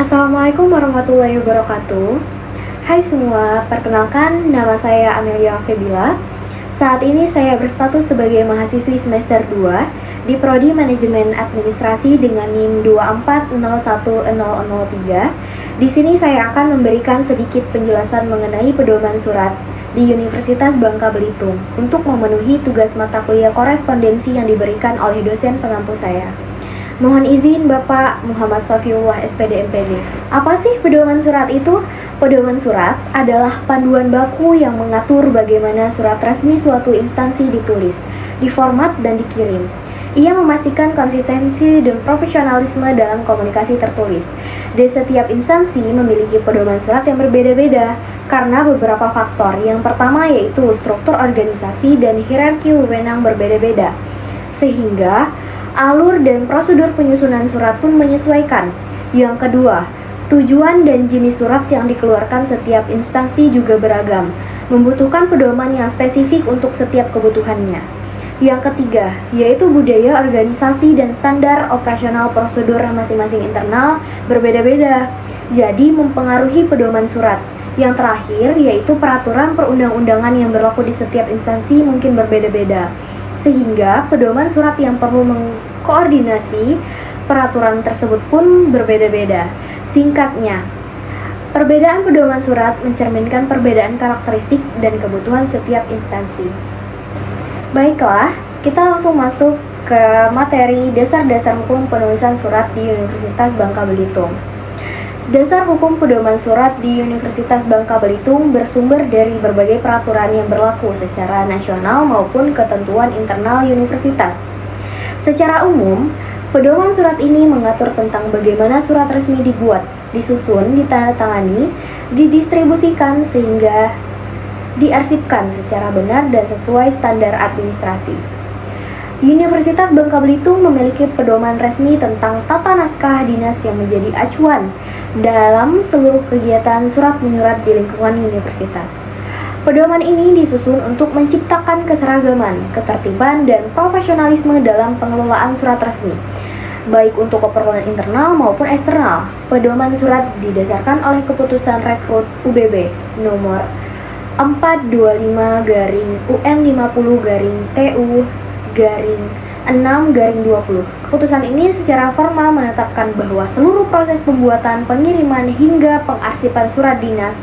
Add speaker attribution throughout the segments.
Speaker 1: Assalamualaikum warahmatullahi wabarakatuh. Hai semua, perkenalkan nama saya Amelia Febila. Saat ini saya berstatus sebagai mahasiswi semester 2 di Prodi Manajemen Administrasi dengan NIM 2401003. Di sini saya akan memberikan sedikit penjelasan mengenai pedoman surat di Universitas Bangka Belitung untuk memenuhi tugas mata kuliah korespondensi yang diberikan oleh dosen pengampu saya. Mohon izin Bapak Muhammad Sofiullah SPD MPD. Apa sih pedoman surat itu? Pedoman surat adalah panduan baku yang mengatur bagaimana surat resmi suatu instansi ditulis, diformat, dan dikirim. Ia memastikan konsistensi dan profesionalisme dalam komunikasi tertulis. Dan setiap instansi memiliki pedoman surat yang berbeda-beda karena beberapa faktor. Yang pertama yaitu struktur organisasi dan hierarki wewenang berbeda-beda. Sehingga alur dan prosedur penyusunan surat pun menyesuaikan. Yang kedua, tujuan dan jenis surat yang dikeluarkan setiap instansi juga beragam, membutuhkan pedoman yang spesifik untuk setiap kebutuhannya. Yang ketiga, yaitu budaya organisasi dan standar operasional prosedur masing-masing internal berbeda-beda, jadi mempengaruhi pedoman surat. Yang terakhir, yaitu peraturan perundang-undangan yang berlaku di setiap instansi mungkin berbeda-beda, sehingga pedoman surat yang perlu mengkoordinasi peraturan tersebut pun berbeda-beda. Singkatnya, perbedaan pedoman surat mencerminkan perbedaan karakteristik dan kebutuhan setiap instansi. Baiklah, kita langsung masuk ke materi dasar-dasar hukum penulisan surat di Universitas Bangka Belitung. Dasar hukum pedoman surat di Universitas Bangka Belitung bersumber dari berbagai peraturan yang berlaku secara nasional maupun ketentuan internal universitas. Secara umum, pedoman surat ini mengatur tentang bagaimana surat resmi dibuat, disusun, ditandatangani, didistribusikan sehingga diarsipkan secara benar dan sesuai standar administrasi. Universitas Bangka Belitung memiliki pedoman resmi tentang tata naskah dinas yang menjadi acuan dalam seluruh kegiatan surat menyurat di lingkungan universitas. Pedoman ini disusun untuk menciptakan keseragaman, ketertiban, dan profesionalisme dalam pengelolaan surat resmi, baik untuk keperluan internal maupun eksternal. Pedoman surat didasarkan oleh keputusan Rekrut UBB nomor 425/UN50/TU/6/20. Keputusan ini secara formal menetapkan bahwa seluruh proses pembuatan, pengiriman, hingga pengarsipan surat dinas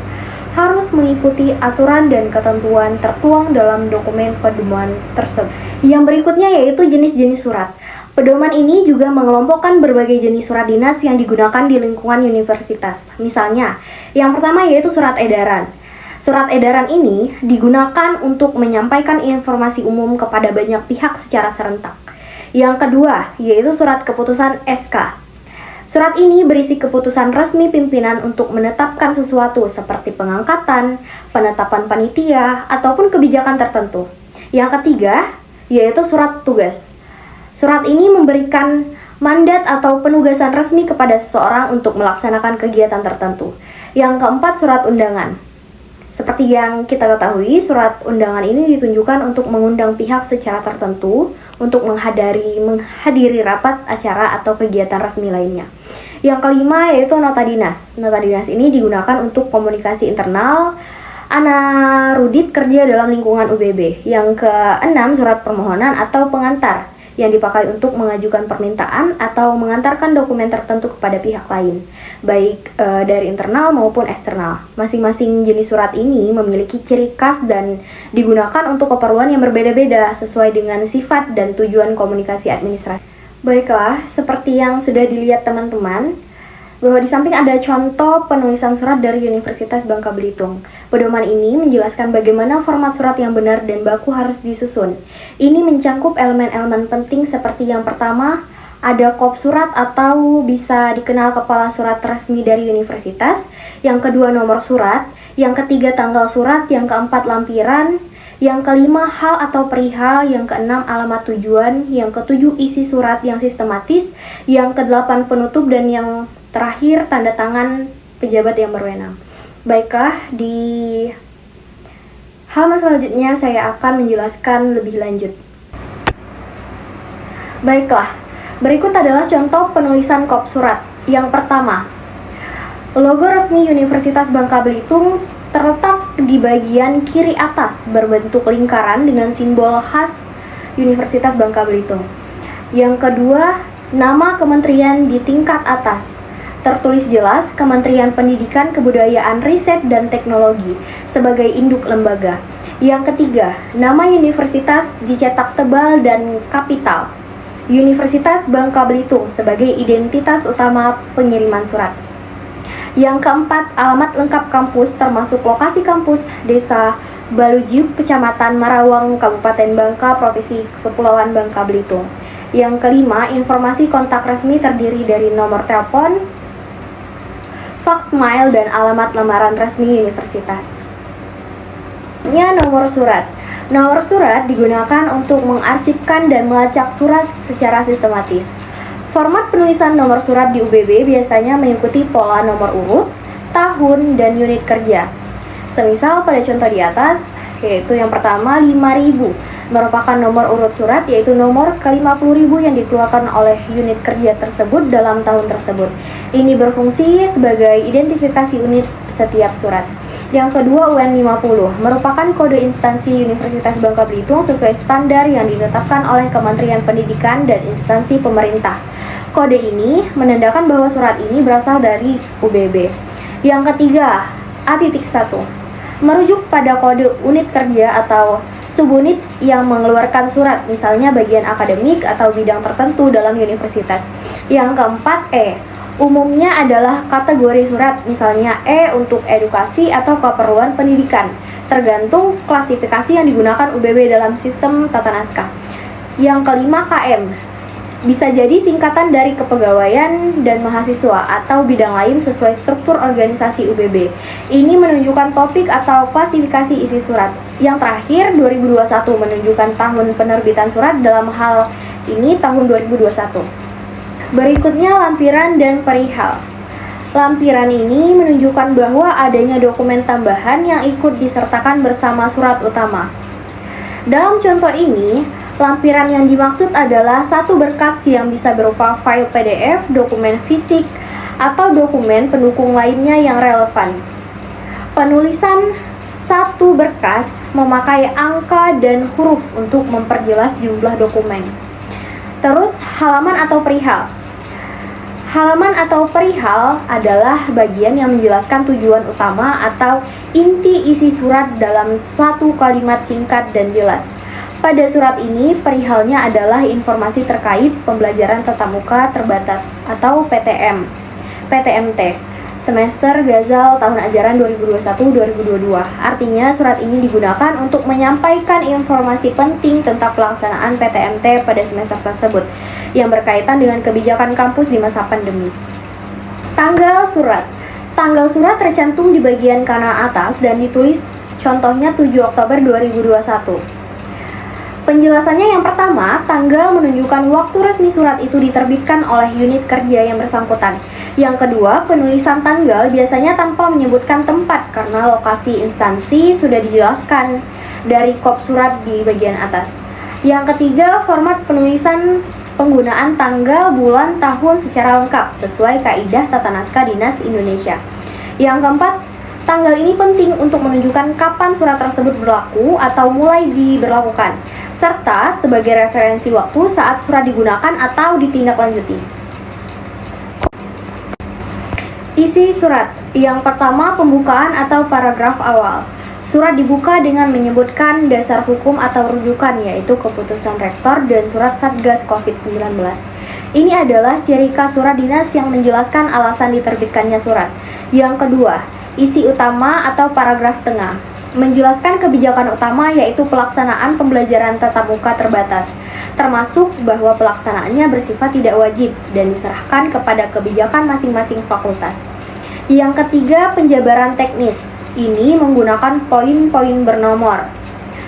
Speaker 1: harus mengikuti aturan dan ketentuan tertuang dalam dokumen pedoman tersebut. Yang berikutnya yaitu jenis-jenis surat. Pedoman ini juga mengelompokkan berbagai jenis surat dinas yang digunakan di lingkungan universitas. Misalnya, yang pertama yaitu surat edaran. Surat edaran ini digunakan untuk menyampaikan informasi umum kepada banyak pihak secara serentak. Yang kedua, yaitu surat keputusan SK. Surat ini berisi keputusan resmi pimpinan untuk menetapkan sesuatu seperti pengangkatan, penetapan panitia, ataupun kebijakan tertentu. Yang ketiga, yaitu surat tugas. Surat ini memberikan mandat atau penugasan resmi kepada seseorang untuk melaksanakan kegiatan tertentu. Yang keempat, surat undangan. Seperti yang kita ketahui, surat undangan ini ditunjukkan untuk mengundang pihak secara tertentu untuk menghadiri rapat, acara, atau kegiatan resmi lainnya. Yang kelima yaitu nota dinas. Nota dinas ini digunakan untuk komunikasi internal anarudit kerja dalam lingkungan UBB. Yang keenam, surat permohonan atau pengantar yang dipakai untuk mengajukan permintaan atau mengantarkan dokumen tertentu kepada pihak lain, baik dari internal maupun eksternal. Masing-masing jenis surat ini memiliki ciri khas dan digunakan untuk keperluan yang berbeda-beda sesuai dengan sifat dan tujuan komunikasi administrasi. Baiklah, seperti yang sudah dilihat teman-teman, bahwa di samping ada contoh penulisan surat dari Universitas Bangka Belitung. Pedoman ini menjelaskan bagaimana format surat yang benar dan baku harus disusun. Ini mencangkup elemen-elemen penting seperti yang pertama, ada kop surat atau bisa dikenal kepala surat resmi dari universitas. Yang kedua, nomor surat. Yang ketiga, tanggal surat. Yang keempat, lampiran. Yang kelima, hal atau perihal. Yang keenam, alamat tujuan. Yang ketujuh, isi surat yang sistematis. Yang kedelapan, penutup. Dan yang terakhir, tanda tangan pejabat yang berwenang. Baiklah, di halaman selanjutnya saya akan menjelaskan lebih lanjut. Baiklah, berikut adalah contoh penulisan kop surat. Yang pertama, Logo resmi Universitas Bangka Belitung terletak di bagian kiri atas berbentuk lingkaran dengan simbol khas Universitas Bangka Belitung. Yang kedua, nama kementerian di tingkat atas. Tertulis jelas Kementerian Pendidikan, Kebudayaan, Riset, dan Teknologi sebagai induk lembaga. Yang ketiga, nama universitas dicetak tebal dan kapital. Universitas Bangka Belitung sebagai identitas utama pengiriman surat. Yang keempat, alamat lengkap kampus termasuk lokasi kampus Desa Balujuk, Kecamatan Marawang, Kabupaten Bangka, Provinsi Kepulauan Bangka Belitung. Yang kelima, informasi kontak resmi terdiri dari nomor telepon, fax, mail, dan alamat lamaran resmi universitas. Nomor surat. Nomor surat digunakan untuk mengarsipkan dan melacak surat secara sistematis. Format penulisan nomor surat di UBB biasanya mengikuti pola nomor urut, tahun, dan unit kerja. Semisal pada contoh di atas, yaitu yang pertama 5.000, merupakan nomor urut surat, yaitu nomor ke-50.000 yang dikeluarkan oleh unit kerja tersebut dalam tahun tersebut. Ini berfungsi sebagai identifikasi unit setiap surat. Yang kedua, UN 50 merupakan kode instansi Universitas Bangka Belitung sesuai standar yang ditetapkan oleh Kementerian Pendidikan dan instansi pemerintah. Kode ini menandakan bahwa surat ini berasal dari UBB. Yang ketiga, A.1 merujuk pada kode unit kerja atau subunit yang mengeluarkan surat, misalnya bagian akademik atau bidang tertentu dalam universitas. Yang keempat, E. Umumnya adalah kategori surat, misalnya E untuk edukasi atau keperluan pendidikan, tergantung klasifikasi yang digunakan UBB dalam sistem tata naskah. Yang kelima, KM. Bisa jadi singkatan dari kepegawaian dan mahasiswa atau bidang lain sesuai struktur organisasi UBB. Ini menunjukkan topik atau klasifikasi isi surat. Yang terakhir, 2021 menunjukkan tahun penerbitan surat, dalam hal ini tahun 2021. Berikutnya, lampiran dan perihal. Lampiran ini menunjukkan bahwa adanya dokumen tambahan yang ikut disertakan bersama surat utama. Dalam contoh ini, lampiran yang dimaksud adalah satu berkas yang bisa berupa file PDF, dokumen fisik, atau dokumen pendukung lainnya yang relevan. Penulisan satu berkas memakai angka dan huruf untuk memperjelas jumlah dokumen. Terus, halaman atau perihal. Halaman atau perihal adalah bagian yang menjelaskan tujuan utama atau inti isi surat dalam suatu kalimat singkat dan jelas. Pada surat ini, perihalnya adalah informasi terkait pembelajaran tatap muka terbatas atau PTM, PTMT, semester Gazal tahun ajaran 2021-2022. Artinya, surat ini digunakan untuk menyampaikan informasi penting tentang pelaksanaan PTMT pada semester tersebut yang berkaitan dengan kebijakan kampus di masa pandemi. Tanggal surat. Tanggal surat tercantum di bagian kanan atas dan ditulis contohnya 7 Oktober 2021. Penjelasannya yang pertama, tanggal menunjukkan waktu resmi surat itu diterbitkan oleh unit kerja yang bersangkutan. Yang kedua, penulisan tanggal biasanya tanpa menyebutkan tempat karena lokasi instansi sudah dijelaskan dari kop surat di bagian atas. Yang ketiga, format penulisan penggunaan tanggal, bulan, tahun secara lengkap sesuai kaidah tata naskah Dinas Indonesia. Yang keempat, tanggal ini penting untuk menunjukkan kapan surat tersebut berlaku atau mulai diberlakukan, serta sebagai referensi waktu saat surat digunakan atau ditindaklanjuti. Isi surat. Yang pertama, pembukaan atau paragraf awal. Surat dibuka dengan menyebutkan dasar hukum atau rujukan, yaitu keputusan rektor dan surat Satgas COVID-19. Ini adalah ciri khas surat dinas yang menjelaskan alasan diterbitkannya surat. Yang kedua, isi utama atau paragraf tengah. Menjelaskan kebijakan utama, yaitu pelaksanaan pembelajaran tatap muka terbatas, termasuk bahwa pelaksanaannya bersifat tidak wajib dan diserahkan kepada kebijakan masing-masing fakultas. Yang ketiga, penjabaran teknis. Ini menggunakan poin-poin bernomor.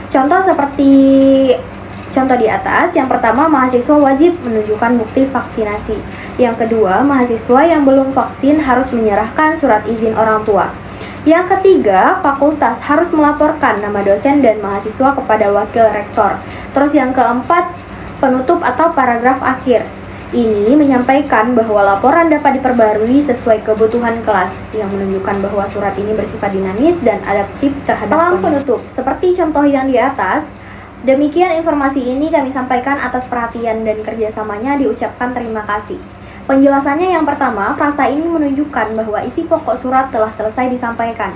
Speaker 1: Contoh seperti contoh di atas. Yang pertama, mahasiswa wajib menunjukkan bukti vaksinasi. Yang kedua, mahasiswa yang belum vaksin harus menyerahkan surat izin orang tua. Yang ketiga, fakultas harus melaporkan nama dosen dan mahasiswa kepada wakil rektor. Terus yang keempat, penutup atau paragraf akhir. Ini menyampaikan bahwa laporan dapat diperbarui sesuai kebutuhan kelas, yang menunjukkan bahwa surat ini bersifat dinamis dan adaptif terhadap kondisi. Penutup, seperti contoh yang di atas, demikian informasi ini kami sampaikan atas perhatian dan kerjasamanya, diucapkan terima kasih. Penjelasannya yang pertama, frasa ini menunjukkan bahwa isi pokok surat telah selesai disampaikan.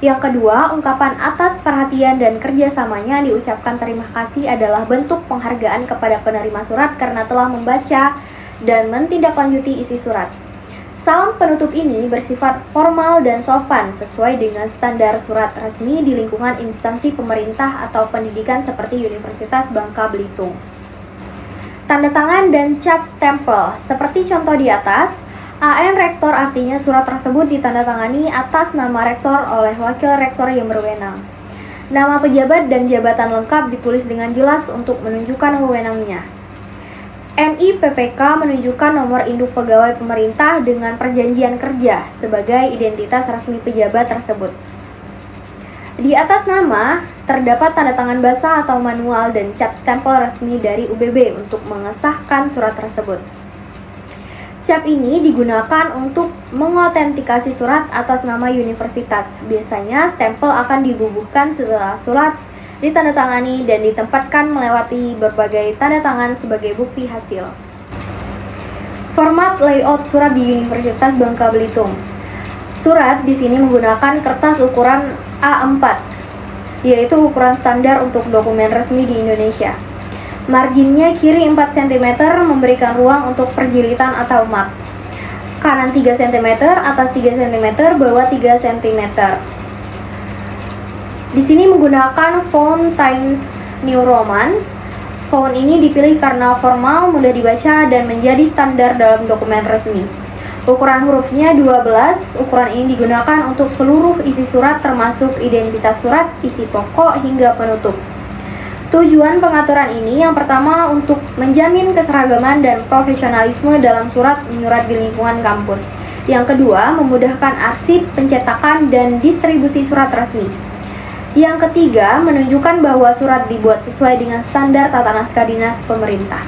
Speaker 1: Yang kedua, ungkapan atas perhatian dan kerjasamanya diucapkan terima kasih adalah bentuk penghargaan kepada penerima surat karena telah membaca dan mentindaklanjuti isi surat. Salam penutup ini bersifat formal dan sopan sesuai dengan standar surat resmi di lingkungan instansi pemerintah atau pendidikan seperti Universitas Bangka Belitung. Tanda tangan dan cap stempel, seperti contoh di atas, AN Rektor artinya surat tersebut ditandatangani atas nama Rektor oleh Wakil Rektor yang berwenang. Nama pejabat dan jabatan lengkap ditulis dengan jelas untuk menunjukkan wewenangnya. NIPPK menunjukkan nomor induk pegawai pemerintah dengan perjanjian kerja sebagai identitas resmi pejabat tersebut. Di atas nama, terdapat tanda tangan basah atau manual dan cap stempel resmi dari UBB untuk mengesahkan surat tersebut. Cap ini digunakan untuk mengotentikasi surat atas nama universitas. Biasanya stempel akan dibubuhkan setelah surat ditandatangani dan ditempatkan melewati berbagai tanda tangan sebagai bukti hasil. Format layout surat di Universitas Bangka Belitung. Surat di sini menggunakan kertas ukuran A4, yaitu ukuran standar untuk dokumen resmi di Indonesia. Marginnya kiri 4 cm memberikan ruang untuk perjilitan atau map. Kanan 3 cm, atas 3 cm, bawah 3 cm. Di sini menggunakan font Times New Roman. Font ini dipilih karena formal, mudah dibaca, dan menjadi standar dalam dokumen resmi. Ukuran hurufnya 12, ukuran ini digunakan untuk seluruh isi surat termasuk identitas surat, isi pokok, hingga penutup. Tujuan pengaturan ini yang pertama untuk menjamin keseragaman dan profesionalisme dalam surat menyurat di lingkungan kampus. Yang kedua, memudahkan arsip, pencetakan, dan distribusi surat resmi. Yang ketiga, menunjukkan bahwa surat dibuat sesuai dengan standar tata naskah dinas pemerintah.